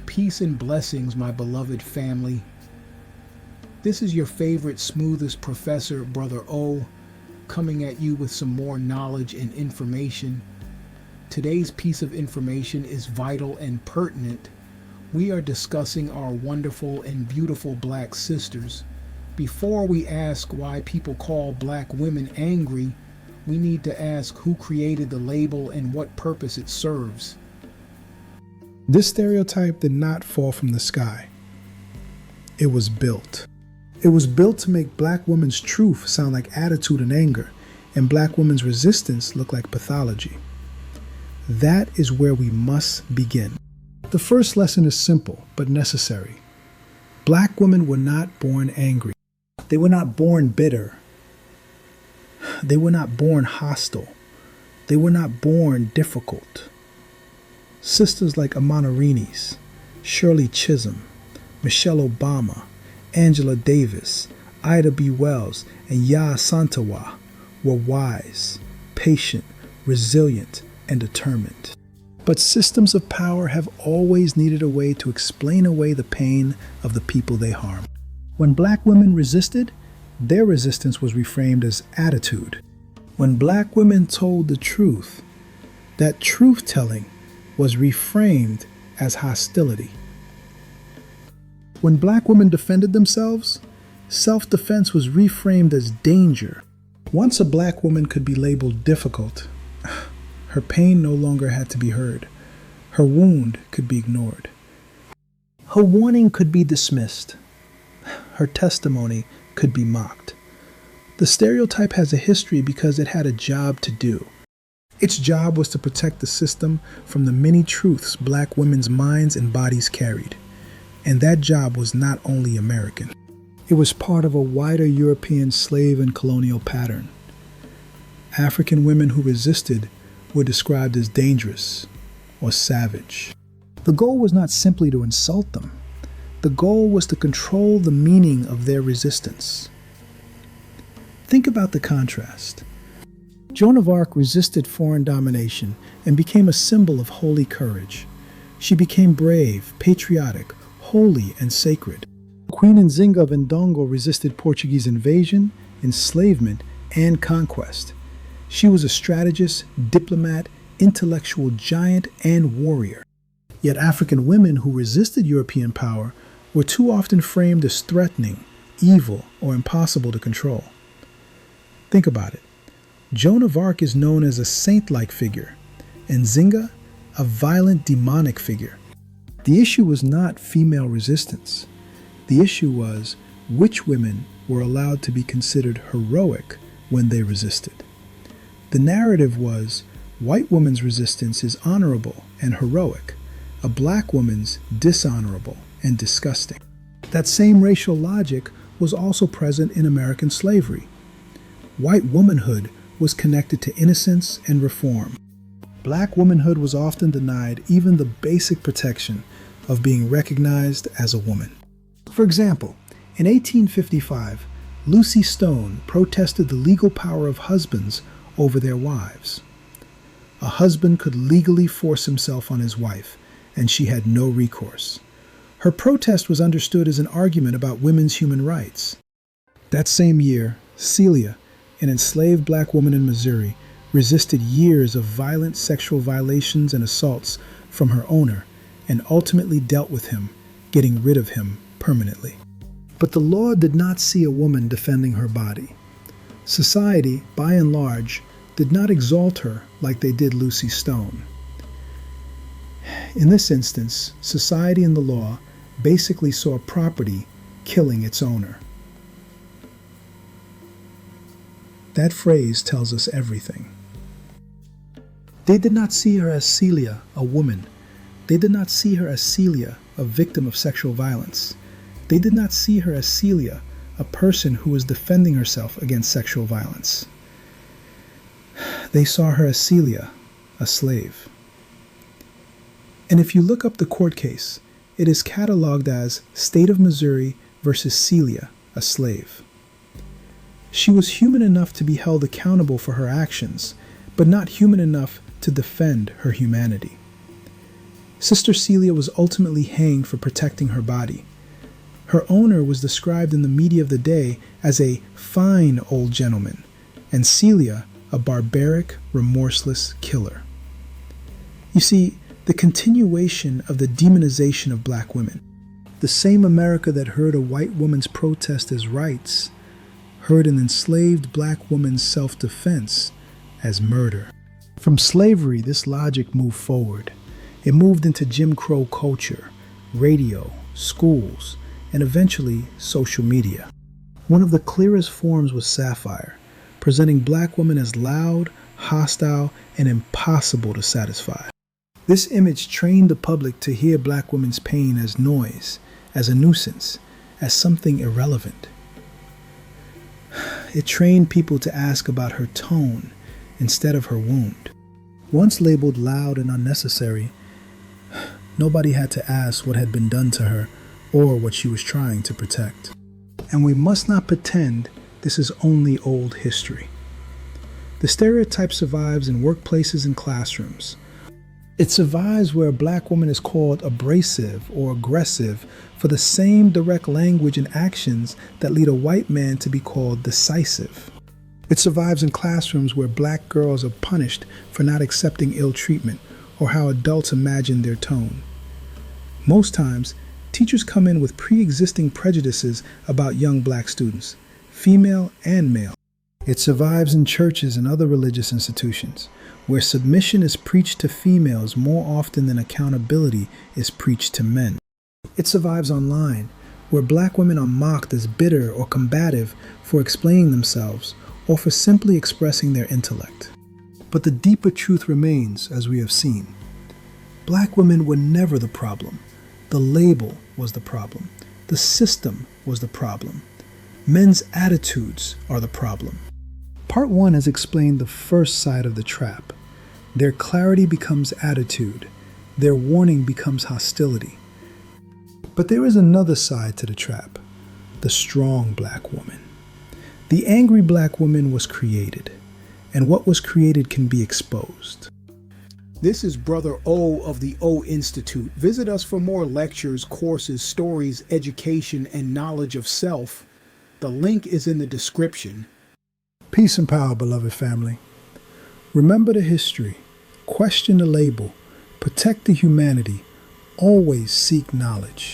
Peace and blessings, my beloved family. This is your favorite, smoothest professor, Brother O, coming at you with some more knowledge and information. Today's piece of information is vital and pertinent. We are discussing our wonderful and beautiful black sisters. Before we ask why people call black women angry, we need to ask who created the label and what purpose it serves. This stereotype did not fall from the sky. It was built. It was built to make black women's truth sound like attitude and anger, and black women's resistance look like pathology. That is where we must begin. The first lesson is simple, but necessary. Black women were not born angry. They were not born bitter. They were not born hostile. They were not born difficult. Sisters like Amana Reines, Shirley Chisholm, Michelle Obama, Angela Davis, Ida B. Wells, and Ya Santawa were wise, patient, resilient, and determined. But systems of power have always needed a way to explain away the pain of the people they harm. When black women resisted, their resistance was reframed as attitude. When black women told the truth, that truth-telling was reframed as hostility. When black women defended themselves, self-defense was reframed as danger. Once a black woman could be labeled difficult, her pain no longer had to be heard. Her wound could be ignored. Her warning could be dismissed. Her testimony could be mocked. The stereotype has a history because it had a job to do. Its job was to protect the system from the many truths black women's minds and bodies carried. And that job was not only American. It was part of a wider European slave and colonial pattern. African women who resisted were described as dangerous or savage. The goal was not simply to insult them. The goal was to control the meaning of their resistance. Think about the contrast. Joan of Arc resisted foreign domination and became a symbol of holy courage. She became brave, patriotic, holy, and sacred. Queen Nzinga of Ndongo resisted Portuguese invasion, enslavement, and conquest. She was a strategist, diplomat, intellectual giant, and warrior. Yet African women who resisted European power were too often framed as threatening, evil, or impossible to control. Think about it. Joan of Arc is known as a saint-like figure, and Nzinga, a violent demonic figure. The issue was not female resistance. The issue was which women were allowed to be considered heroic when they resisted. The narrative was white woman's resistance is honorable and heroic, a black woman's dishonorable and disgusting. That same racial logic was also present in American slavery. White womanhood was connected to innocence and reform. Black womanhood was often denied even the basic protection of being recognized as a woman. For example, in 1855, Lucy Stone protested the legal power of husbands over their wives. A husband could legally force himself on his wife, and she had no recourse. Her protest was understood as an argument about women's human rights. That same year, Celia, an enslaved black woman in Missouri, resisted years of violent sexual violations and assaults from her owner and ultimately dealt with him, getting rid of him permanently. But the law did not see a woman defending her body. Society, by and large, did not exalt her like they did Lucy Stone. In this instance, society and the law basically saw property killing its owner. That phrase tells us everything. They did not see her as Celia, a woman. They did not see her as Celia, a victim of sexual violence. They did not see her as Celia, a person who was defending herself against sexual violence. They saw her as Celia, a slave. And if you look up the court case, it is cataloged as State of Missouri versus Celia, a slave. She was human enough to be held accountable for her actions, but not human enough to defend her humanity. Sister Celia was ultimately hanged for protecting her body. Her owner was described in the media of the day as a fine old gentleman, and Celia a barbaric, remorseless killer. You see, the continuation of the demonization of black women, the same America that heard a white woman's protest as rights, heard an enslaved black woman's self-defense as murder. From slavery, this logic moved forward. It moved into Jim Crow culture, radio, schools, and eventually social media. One of the clearest forms was satire, presenting black women as loud, hostile, and impossible to satisfy. This image trained the public to hear black women's pain as noise, as a nuisance, as something irrelevant. It trained people to ask about her tone instead of her wound. Once labeled loud and unnecessary, nobody had to ask what had been done to her or what she was trying to protect. And we must not pretend this is only old history. The stereotype survives in workplaces and classrooms. It survives where a black woman is called abrasive or aggressive for the same direct language and actions that lead a white man to be called decisive. It survives in classrooms where black girls are punished for not accepting ill treatment or how adults imagine their tone. Most times, teachers come in with pre-existing prejudices about young black students, female and male. It survives in churches and other religious institutions, where submission is preached to females more often than accountability is preached to men. It survives online, where black women are mocked as bitter or combative for explaining themselves or for simply expressing their intellect. But the deeper truth remains, as we have seen. Black women were never the problem. The label was the problem. The system was the problem. Men's attitudes are the problem. Part 1 has explained the first side of the trap. Their clarity becomes attitude. Their warning becomes hostility. But there is another side to the trap. The strong black woman. The angry black woman was created, and what was created can be exposed. This is Brother O of the O Institute. Visit us for more lectures, courses, stories, education, and knowledge of self. The link is in the description. Peace and power, beloved family. Remember the history. Question the label. Protect the humanity. Always seek knowledge.